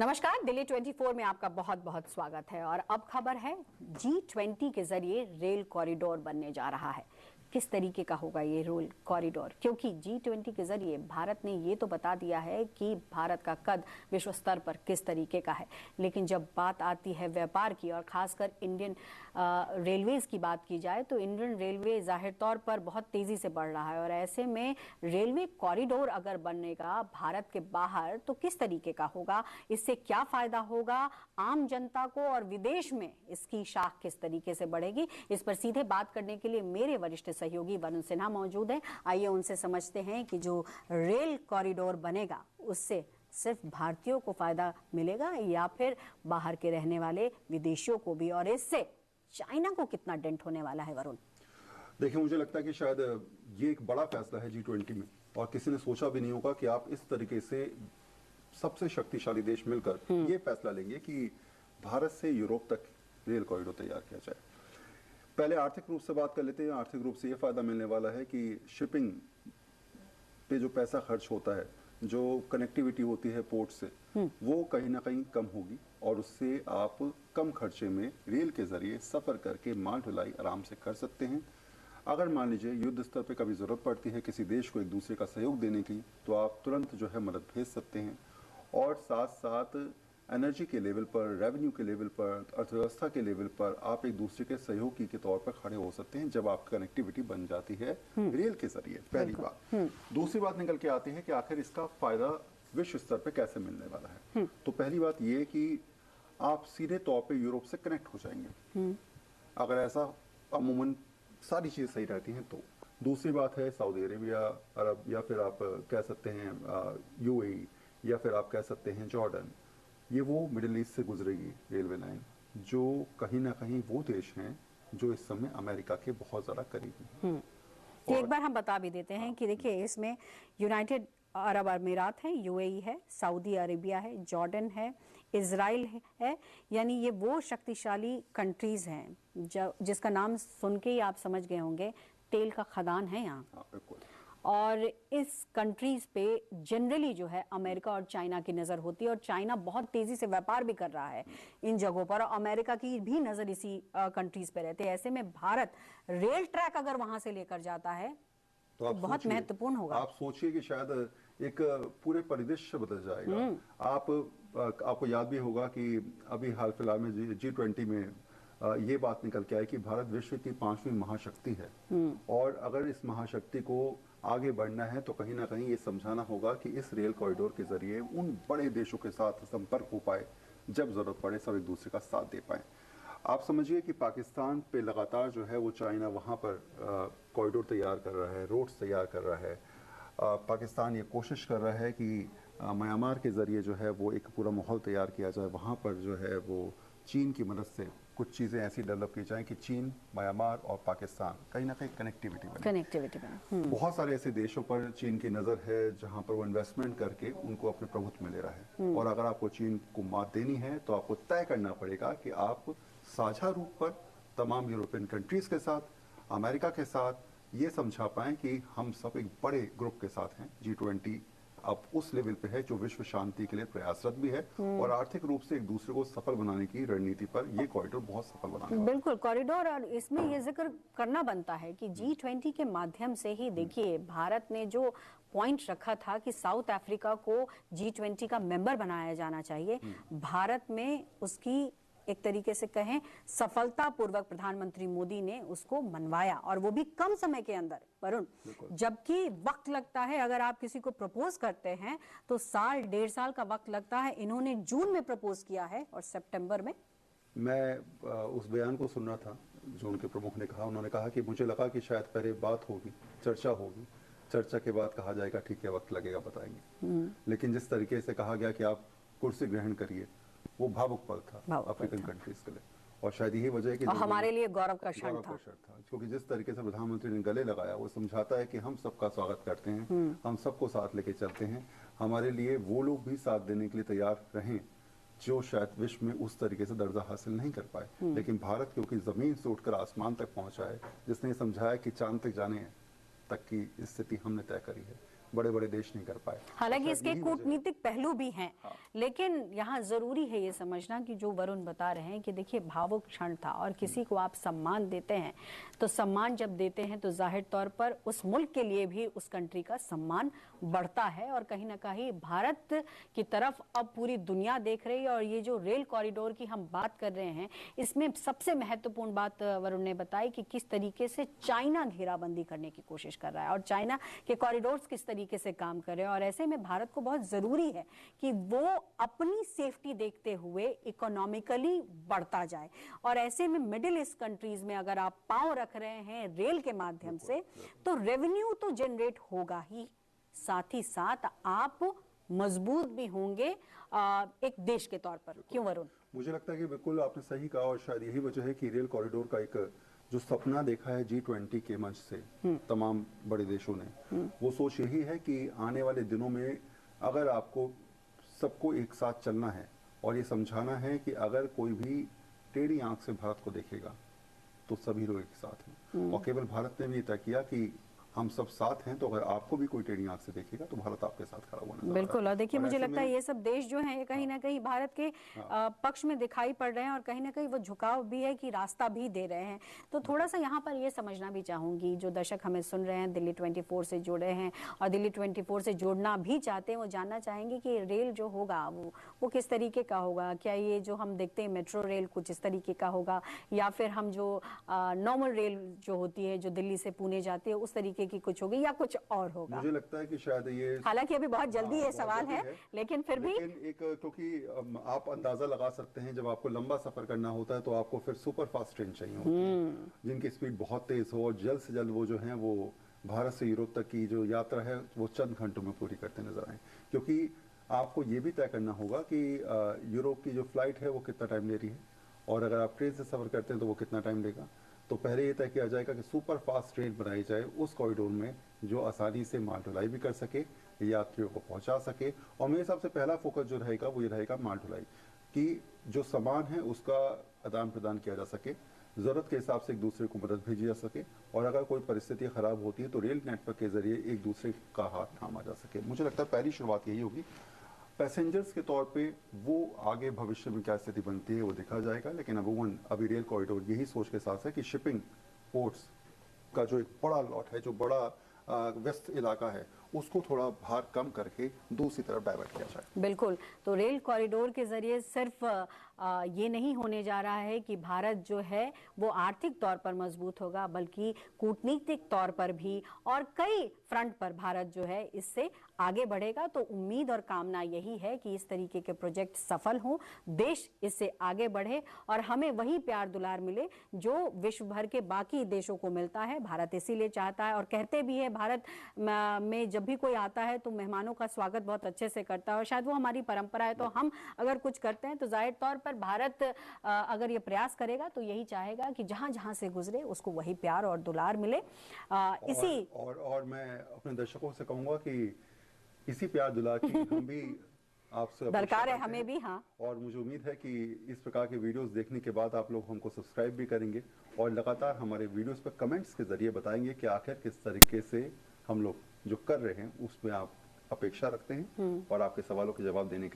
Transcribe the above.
नमस्कार, दिल्ली 24 में आपका बहुत बहुत स्वागत है। और अब खबर है G20 के जरिए रेल कॉरिडोर बनने जा रहा है। किस तरीके का होगा ये रेल कॉरिडोर, क्योंकि G20 के जरिए भारत ने ये तो बता दिया है कि भारत का कद विश्व स्तर पर किस तरीके का है, लेकिन जब बात आती है व्यापार की और खासकर इंडियन रेलवेज की बात की जाए तो इंडियन रेलवे जाहिर तौर पर बहुत तेजी से बढ़ रहा है। और ऐसे में रेलवे कॉरिडोर अगर बनेगा भारत के बाहर तो किस तरीके का होगा, इससे क्या फायदा होगा आम जनता को और विदेश में इसकी शाख किस तरीके से बढ़ेगी, इस पर सीधे बात करने के लिए मेरे वरिष्ठ सहयोगी वरुण सिन्हा मौजूद हैं। आइए उनसे समझते हैं कि जो रेल कॉरिडोर बनेगा उससे सिर्फ भारतीयों को फायदा मिलेगा या फिर बाहर के रहने वाले विदेशियों को भी, और इससे चाइना को कितना डेंट होने वाला है। वरुण, देखिए, मुझे लगता है कि शायद ये एक बड़ा फैसला है G20 में, और किसी ने सोचा भी नहीं होगा कि आप इस तरीके से सबसे शक्तिशाली देश मिलकर ये फैसला लेंगे कि भारत से यूरोप तक रेल कॉरिडोर तैयार किया जाए। पहले आर्थिक रूप से बात कर लेते हैं। आर्थिक रूप से ये फायदा मिलने वाला है कि शिपिंग पे जो पैसा खर्च होता है, जो कनेक्टिविटी होती है पोर्ट से, वो कहीं ना कहीं कम होगी, और उससे आप कम खर्चे में रेल के जरिए सफर करके माल ढुलाई आराम से कर सकते हैं। अगर मान लीजिए युद्ध स्तर पे कभी जरूरत पड़ती है किसी देश को एक दूसरे का सहयोग देने की, तो आप तुरंत जो है मदद भेज सकते हैं। और साथ साथ एनर्जी के लेवल पर, रेवेन्यू के लेवल पर, अर्थव्यवस्था के लेवल पर आप एक दूसरे के सहयोगी के तौर पर खड़े हो सकते हैं जब आपकी कनेक्टिविटी बन जाती है रेल के जरिए। पहली बात। दूसरी बात निकल के आती है कि आखिर इसका फायदा विश्व स्तर पे कैसे मिलने वाला है। तो पहली बात ये कि आप सीधे तौर पे यूरोप से कनेक्ट हो जाएंगे, अगर ऐसा अमूमन सारी चीज़ सही रहती हैं तो। दूसरी बात है सऊदी अरेबिया, अरब, या फिर आप कह सकते हैं UAE, या फिर आप कह सकते हैं जॉर्डन, ये वो मिडिल ईस्ट से गुजरेगी रेलवे लाइन, जो कहीं ना कहीं वो देश हैं जो इस समय अमेरिका के बहुत ज़्यादा करीब हैं। तो एक बार हम बता भी देते हैं कि देखिए इसमें यूनाइटेड अरब अमीरात है, UAE है, सऊदी अरेबिया है, जॉर्डन है, इजराइल है, यानी ये वो शक्तिशाली कंट्रीज हैं जिसका नाम सुन के ही आप समझ गए होंगे तेल का खदान है यहाँ। और इस कंट्रीज पे जनरली जो है अमेरिका और चाइना की नजर होती है, और चाइना बहुत तेजी से व्यापार भी कर रहा है इन जगहों पर, और अमेरिका की भी नजर इसी कंट्रीज पे रहती है। ऐसे में भारत रेल ट्रैक अगर वहां से लेकर जाता है तो बहुत महत्वपूर्ण होगा। आप सोचिए कि शायद एक पूरे परिदृश्य बदल जाएगा। आपको याद भी होगा कि अभी हाल फिलहाल में G20 में ये बात निकल के आई कि भारत विश्व की 5वीं महाशक्ति है, और अगर इस महाशक्ति को आगे बढ़ना है तो कहीं ना कहीं ये समझाना होगा कि इस रेल कॉरिडोर के जरिए उन बड़े देशों के साथ संपर्क हो पाए, जब जरूरत पड़े सब एक दूसरे का साथ दे पाए। आप समझिए कि पाकिस्तान पे लगातार जो है वो चाइना वहाँ पर कॉरिडोर तैयार कर रहा है, रोड्स तैयार कर रहा है। पाकिस्तान ये कोशिश कर रहा है कि म्यांमार के ज़रिए जो है वो एक पूरा माहौल तैयार किया जाए, वहाँ पर जो है वो चीन की मदद से कुछ चीज़ें ऐसी डेवलप की जाएं कि चीन, म्यांमार और पाकिस्तान कहीं ना कहीं कनेक्टिविटी बने। बहुत सारे ऐसे देशों पर चीन की नज़र है जहाँ पर वो इन्वेस्टमेंट करके उनको अपने प्रभुत्व में ले रहा है, और अगर आपको चीन को मात देनी है तो आपको तय करना पड़ेगा कि आप साझा रूप पर तमाम यूरोपियन कंट्रीज़ के साथ, अमेरिका के साथ ये समझा पाएं कि हम सब एक बड़े ग्रुप के साथ हैं। G20 अब उस लेवल पे है जो विश्व शांति के लिए प्रयासरत भी है, और आर्थिक रूप से एक दूसरे को सफल बनाने की रणनीति पर ये कॉरिडोर बहुत सफल बनाने। बिल्कुल कॉरिडोर, और इसमें ये जिक्र करना बनता है कि G20 के माध्यम से ही देखिए भारत ने जो पॉइंट रखा था कि साउथ अफ्रीका को G20 का मेंबर बनाया जाना चाहिए, भारत में उसकी एक तरीके से कहें सफलतापूर्वक प्रधानमंत्री मोदी ने उसको मनवाया, और वो भी कम समय के अंदर। वरुण, जबकि वक्त लगता है, अगर आप किसी को प्रपोज करते हैं तो साल 1.5 साल का वक्त लगता है, इन्होंने जून में प्रपोज किया है और सितंबर में। मैं उस बयान को सुन रहा था जो उनके प्रमुख ने कहा। उन्होंने कहा कि मुझे लगा कि शायद पहले बात होगी, चर्चा होगी, चर्चा के बाद कहा जाएगा ठीक है वक्त लगेगा बताएंगे, लेकिन जिस तरीके से कहा गया कि आप कुर्सी ग्रहण करिए, वो भावुक पल था अफ्रीकन कंट्रीज के लिए, और शायद यही वजह है कि हमारे लिए गौरव का क्षण था। क्योंकि जिस तरीके से प्रधानमंत्री ने गले लगाया वो समझाता है कि हम सबका स्वागत करते हैं, हम सबको साथ लेके चलते हैं, हमारे लिए वो लोग भी साथ देने के लिए तैयार रहें जो शायद विश्व में उस तरीके से दर्जा हासिल नहीं कर पाए। लेकिन भारत क्योंकि जमीन से उठकर आसमान तक पहुंचा है, जिसने समझाया कि चांद तक जाने तक की स्थिति हमने तय करी है, बड़े बड़े देश नहीं कर पाए। हालांकि शायद इसके यही वजह है। कूटनीतिक पहलू भी हैं, हाँ। लेकिन यहाँ जरूरी है ये समझना कि जो वरुण बता रहे हैं कि देखिए भावुक क्षण था और किसी को आप सम्मान देते हैं तो सम्मान जब देते हैं तो जाहिर तौर पर उस मुल्क के लिए भी उस कंट्री का सम्मान बढ़ता है और कहीं ना कहीं भारत की तरफ अब पूरी दुनिया देख रही है। और ये जो रेल कॉरिडोर की हम बात कर रहे हैं, इसमें सबसे महत्वपूर्ण बात वरुण ने बताई कि किस तरीके से चाइना घेराबंदी करने की कोशिश कर रहा है और चाइना के कॉरिडोर्स किस तरीके से काम कर रहे हैं। और ऐसे में भारत को बहुत जरूरी है कि वो अपनी सेफ्टी देखते हुए इकोनॉमिकली बढ़ता जाए। और ऐसे में मिडिल ईस्ट कंट्रीज में अगर आप पांव रख रहे हैं रेल के माध्यम से तो रेवेन्यू तो जनरेट होगा ही, साथ ही साथ आप मजबूत भी होंगे एक देश के तौर पर। क्यों वरुण? मुझे लगता है कि बिल्कुल आपने सही कहा और शायद यही वजह है कि रेल कॉरिडोर का एक जो सपना देखा है G20 के मंच से तमाम बड़े देशों ने, वो सोच यही है कि आने वाले दिनों में अगर आपको सबको एक साथ चलना है और ये समझाना है कि अगर कोई भी टेढ़ी आंख से भारत को देखेगा तो सभी लोग एक साथ हैं। और केवल भारत ने भी तय किया कि हम सब साथ हैं, तो अगर आपको भी कोई टेढ़ी आंख से देखेगा तो भारत आपके साथ खड़ा हुआ नजर आ रहा है। बिल्कुल। और देखिए मुझे लगता है ये सब देश जो हैं ये कहीं ना कहीं भारत के पक्ष में दिखाई पड़ रहे हैं और कहीं ना कहीं वो झुकाव भी है कि रास्ता भी दे रहे हैं। तो थोड़ा सा यहाँ पर ये समझना भी चाहूंगी, जो दर्शक हमें सुन रहे हैं दिल्ली 24 से जुड़े हैं और दिल्ली 24 से जोड़ना भी चाहते हैं, वो जानना चाहेंगे कि रेल जो होगा वो किस तरीके का होगा। क्या ये जो हम देखते हैं मेट्रो रेल कुछ इस तरीके का होगा या फिर हम जो नॉर्मल रेल जो होती है जो दिल्ली से पुणे जाती है उस तरीके की कुछ होगी या कुछ और होगा? मुझे लगता है कि शायद ये, हालांकि अभी बहुत जल्दी ये बहुत सवाल जल्दी है, लेकिन फिर भी एक क्योंकि आप अंदाजा लगा सकते हैं जब आपको लंबा सफर करना होता है तो आपको फिर सुपर फास्ट ट्रेन चाहिए होती है जिनकी स्पीड बहुत तेज हो और जल्द से जल्द वो जो है वो भारत से यूरोप तक की जो यात्रा है वो चंद घंटों में पूरी करते नजर आए। क्योंकि आपको ये भी तय करना होगा कि यूरोप की जो फ्लाइट है वो कितना टाइम ले रही है और अगर आप ट्रेन से सफर करते हैं तो वो कितना टाइम लेगा। तो पहले ये तय किया जाएगा कि सुपर फास्ट ट्रेन बनाई जाए उस कॉरिडोर में जो आसानी से माल ढुलाई भी कर सके, यात्रियों को पहुंचा सके। और मेरे हिसाब से पहला फोकस जो रहेगा वो ये रहेगा माल ढुलाई कि जो सामान है उसका आदान प्रदान किया जा सके, जरूरत के हिसाब से एक दूसरे को मदद भेजी जा सके और अगर कोई परिस्थिति खराब होती है तो रेल नेटवर्क के जरिए एक दूसरे का हाथ थामा जा सके। मुझे लगता है पहली शुरुआत यही होगी। पैसेंजर्स के तौर पे वो आगे भविष्य में क्या स्थिति बनती है वो देखा जाएगा, लेकिन अभी रेल कॉरिडोर यही सोच के साथ है कि शिपिंग पोर्ट्स का जो एक बड़ा लॉट है, जो बड़ा व्यस्त इलाका है, उसको थोड़ा भार कम करके दूसरी तरफ डाइवर्ट किया जाए। बिल्कुल। तो रेल कॉरिडोर के जरिए सिर्फ ये नहीं होने जा रहा है कि भारत जो है वो आर्थिक तौर पर मजबूत होगा, बल्कि कूटनीतिक तौर पर भी और कई फ्रंट पर भारत जो है इससे आगे बढ़ेगा। तो उम्मीद और कामना यही है कि इस तरीके के प्रोजेक्ट सफल हों, देश इससे आगे बढ़े और हमें वही प्यार दुलार मिले जो विश्व भर के बाकी देशों को मिलता है। भारत इसीलिए चाहता है और कहते भी है भारत में जब भी कोई आता है तो मेहमानों का स्वागत बहुत अच्छे से करता है और शायद वो हमारी परंपरा है। तो हम अगर कुछ करते हैं तो जाहिर तौर पर भारत अगर ये प्रयास करेगा तो यही चाहेगा कि जहां जहां से गुजरे उसको वही प्यार और दुलार मिले। इसी और मैं अपने दर्शकों से कहूंगा कि इसी प्यार दुलार की हम भी आपसे दरकार है हमें भी। हाँ, और मुझे उम्मीद है कि इस प्रकार के वीडियोस देखने के बाद आप लोग हमको सब्सक्राइब भी करेंगे और लगातार हमारे वीडियोस पर कमेंट्स के जरिए बताएंगे कि आखिर किस तरीके से हम लोग जो कर रहे हैं उसमें आप अपेक्षा रखते हैं और आपके सवालों के जवाब देने के